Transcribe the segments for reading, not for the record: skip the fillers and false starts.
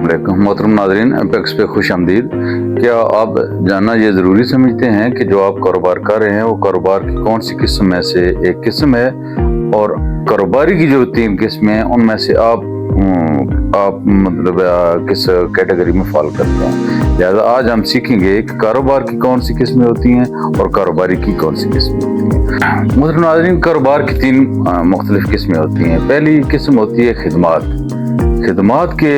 अलैकुम मोहतरम नाज़रीन, एपेक्स पे खुश आमदीद। क्या आप जानना ये ज़रूरी समझते हैं कि जो आप कारोबार कर रहे हैं वो कारोबार की कौन सी किस्म में से एक किस्म है, और कारोबारी की जो 3 किस्में हैं उनमें से आप मतलब किस कैटेगरी में फॉल करते हैं। लिहाजा आज हम सीखेंगे कि कारोबार की कौन सी किस्में होती हैं और कारोबारी की कौन सी किस्में होती हैं। मोहतरम नाज़रीन, कारोबार की 3 मुख्तलिफ किस्में होती हैं। पहली किस्म होती है खिदमात। खिदमात के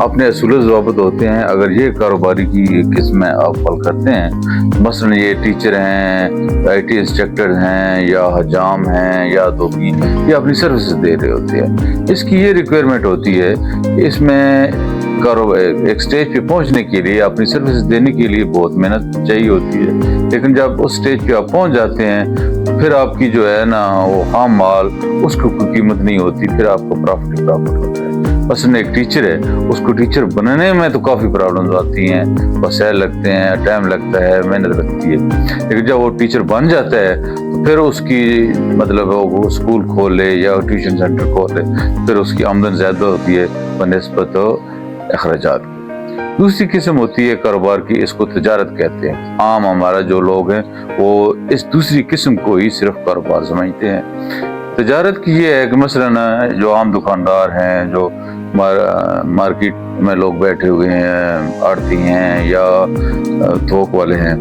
अपने असूल ज़वाबित होते हैं। अगर ये कारोबारी की किस्में आप फॉल करते हैं, मसलन ये टीचर हैं, IT इंस्ट्रक्टर हैं, या हजाम हैं, या धोबी, ये अपनी सर्विसेज दे रहे होते हैं। इसकी ये रिक्वायरमेंट होती है कि इसमें एक स्टेज पे पहुंचने के लिए, अपनी सर्विस देने के लिए बहुत मेहनत चाहिए होती है। लेकिन जब उस स्टेज पे आप पहुंच जाते हैं, फिर आपकी जो है ना वो खाम माल, उसकी कोई कीमत नहीं होती, फिर आपको प्रॉफिट होता है। मसलन एक टीचर है, उसको टीचर बनने में तो काफ़ी प्रॉब्लम्स आती हैं, वसाइल लगते हैं, टाइम लगता है, मेहनत लगती है। लेकिन जब वो टीचर बन जाता है तो फिर उसकी मतलब वो स्कूल खोले या ट्यूशन सेंटर खोले, फिर उसकी आमदन ज़्यादा होती है बनिस्बत अखराजात। दूसरी किस्म होती है कारोबार की, इसको तजारत कहते हैं। आम हमारा जो लोग हैं वो इस दूसरी किस्म को ही सिर्फ कारोबार समझते हैं। तजारत की ये है कि मसलन जो आम दुकानदार हैं, जो मार्केट में लोग बैठे हुए हैं, आड़ती हैं या थोक वाले हैं,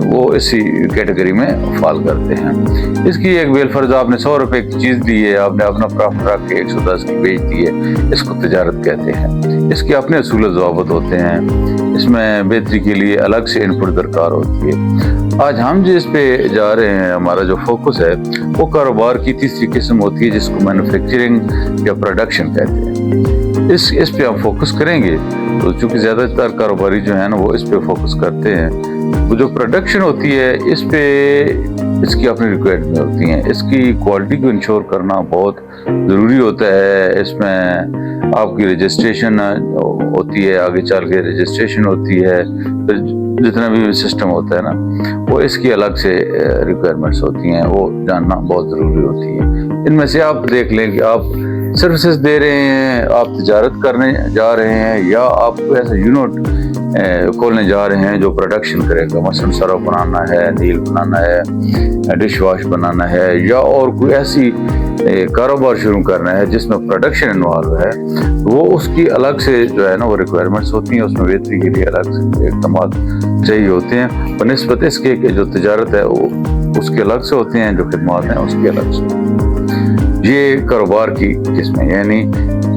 वो इसी कैटेगरी में फॉल करते हैं। इसकी एक बेलफर्ज आपने 100 रुपए की चीज़ दी है, आपने अपना प्रॉफिट रख के 110 की बेच दी है, इसको तजारत कहते हैं। इसके अपने असूल ज़वाबित होते हैं। इसमें बेहतरी के लिए अलग से इनपुट दरकार होती है। आज हम जिस पे जा रहे हैं, हमारा जो फोकस है वो कारोबार की तीसरी किस्म होती है, जिसको मैन्युफैक्चरिंग या प्रोडक्शन कहते हैं। इस पे हम फोकस करेंगे। तो चूँकि ज़्यादातर कारोबारी जो है ना वो इस पे फोकस करते हैं। वो जो प्रोडक्शन होती है, इस पे इसकी अपनी रिक्वायरमेंट होती हैं। इसकी क्वालिटी को इंश्योर करना बहुत ज़रूरी होता है। इसमें आपकी रजिस्ट्रेशन होती है, आगे चल के रजिस्ट्रेशन होती है, फिर जितना भी सिस्टम होता है ना वो इसकी अलग से रिक्वायरमेंट्स होती हैं, वो जानना बहुत ज़रूरी होती है। इनमें से आप देख लें कि आप सर्विसेज दे रहे हैं, आप तिजारत करने जा रहे हैं, या आप ऐसा यूनिट खोलने जा रहे हैं जो प्रोडक्शन करेगा। मसलन सरफ बनाना है, नील बनाना है, डिश वॉश बनाना है, या और कोई ऐसी कारोबार शुरू करना है जिसमें प्रोडक्शन इन्वॉल्व है, वो उसकी अलग से जो है ना वो रिक्वायरमेंट्स होती हैं। उसमें बेहतरी के लिए अलग से इक़दाम चाहिए होते हैं। बनिस्बत इसके जो तिजारत है वो उसके अलग से होते हैं, जो खिदमत हैं उसके अलग से। ये कारोबार की किस्में, यानी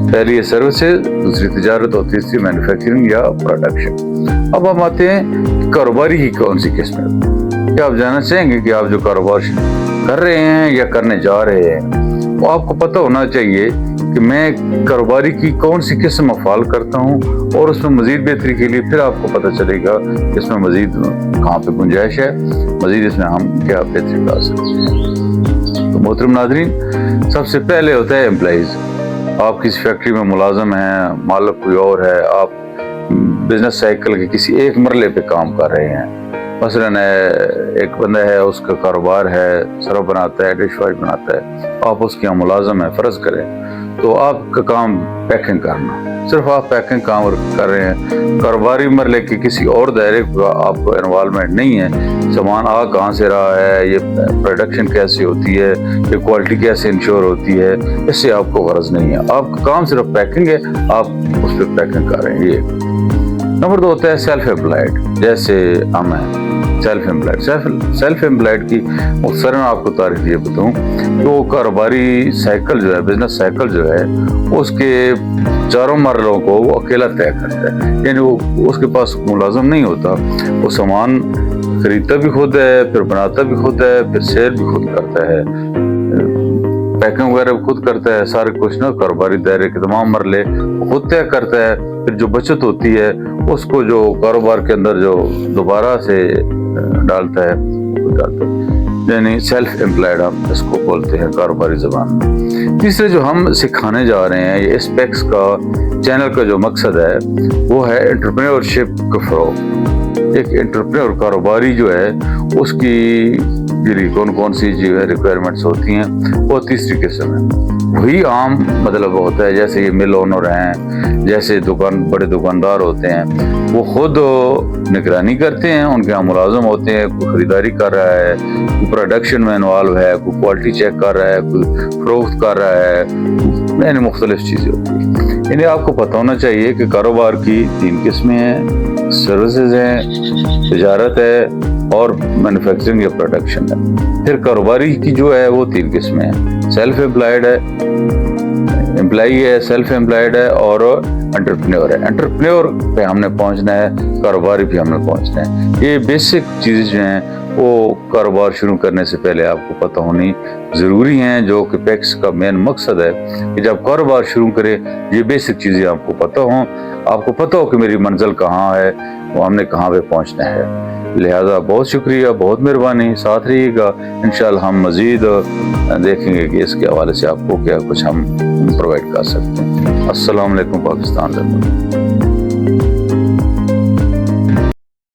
पहली है सर्विसेज, दूसरी तिजारत और तीसरी मैन्युफैक्चरिंग या प्रोडक्शन। अब हम आते हैं कारोबारी की कौन सी किस्में। क्या आप जानना चाहेंगे कि आप जो कारोबार कर रहे हैं या करने जा रहे हैं, वो आपको पता होना चाहिए कि मैं कारोबारी की कौन सी किस्म फॉल करता हूँ, और उसमें मज़ीद बेहतरी के लिए फिर आपको पता चलेगा कि इसमें मज़ीद कहाँ पे गुंजाइश है, मज़ीद इसमें हम क्या बेहतरी ला सकते हैं। तो मोहतरम नाज़रीन, सबसे पहले होता है एम्प्लॉइज़। आप किसी फैक्ट्री में मुलाजम हैं, मालिक कोई और है, आप बिजनेस साइकिल के किसी एक मरले पे काम कर रहे हैं। मसलन एक बंदा है, उसका कारोबार है, सरफ बनाता है, डिश वॉश बनाता है, आप उसके यहाँ मुलाजम है, फ़र्ज़ करें तो आपका काम पैकिंग करना, सिर्फ आप पैकिंग काम कर रहे हैं। कारोबारी मरले के किसी और दायरे का आपको इन्वॉल्वमेंट नहीं है। सामान आ कहाँ से रहा है, ये प्रोडक्शन कैसे होती है, ये क्वालिटी कैसे इंश्योर होती है, इससे आपको गरज नहीं है। आपका काम सिर्फ पैकिंग है, आप उस पर पैकिंग कर रहे हैं। ये नंबर 2 होता है सेल्फ एम्प्लॉयड। जैसे हम हैं सेल्फ एम्प्लॉयड की मुख्तसरन आपको तारीफ ये बताऊँ तो कारोबारी साइकिल जो है, बिजनेस साइकिल जो है, उसके चारों मरलों को वो अकेला तय करता है। यानी वो उसके पास मुलाजम नहीं होता, वो सामान खरीदता भी खुद है, फिर बनाता भी खुद है, फिर सेल भी खुद करता है, पैकिंग वगैरह भी खुद करता है, सारे कुछ ना कारोबारी दायरे के तमाम मरले खुद तय करता है। फिर जो बचत होती है उसको जो कारोबार के अंदर जो दोबारा से डालता है, यानी सेल्फ एम्प्लॉयड हम इसको बोलते हैं कारोबारी ज़बान में। तीसरे जो हम सिखाने जा रहे हैं, ये एस्पेक्ट्स का चैनल का जो मकसद है वो है एंटरप्रेन्योरशिप का फ़रोग़। एक एंटरप्रेन्योर कारोबारी जो है उसकी के लिए कौन कौन सी जो है रिक्वायरमेंट्स होती हैं, वो तीसरी किस्म है। वही आम मतलब होता है, जैसे ये मिल ओनर हैं, जैसे बड़े दुकानदार होते हैं, वो खुद निगरानी करते हैं, उनके यहाँ मुलाजिम होते हैं, कोई ख़रीदारी कर रहा है, कोई प्रोडक्शन में इन्वॉल्व है, कोई क्वालिटी चेक कर रहा है, कोई फ़रोख्त कर रहा है, यानी मुख्तलिफ चीज़ें होती हैं। इन्हें आपको पता होना चाहिए कि कारोबार की 3 किस्में हैं, सर्विसेज हैं, तिजारत है और मैन्युफैक्चरिंग या प्रोडक्शन है। फिर कारोबारी की जो है वो 3 किस्में हैं, सेल्फ एम्प्लॉयड है, एम्प्लॉई है, सेल्फ एम्प्लॉयड है और एंटरप्रेन्योर है। एंटरप्रेन्योर पे हमने पहुंचना है, कारोबारी भी हमने पहुंचना है। ये बेसिक चीज़ें जो हैं वो कारोबार शुरू करने से पहले आपको पता होनी ज़रूरी हैं, जो कि पैक्स का मेन मकसद है कि जब कारोबार शुरू करें ये बेसिक चीज़ें आपको पता हों, आपको पता हो कि मेरी मंजिल कहाँ है, वो हमने कहाँ पे पहुंचना है। लिहाजा बहुत शुक्रिया, बहुत मेहरबानी, साथ रहिएगा। इंशाअल्लाह हम मज़ीद देखेंगे कि इसके हवाले से आपको क्या कुछ हम प्रोवाइड कर सकते हैं। अस्सलाम वालेकुम पाकिस्तान।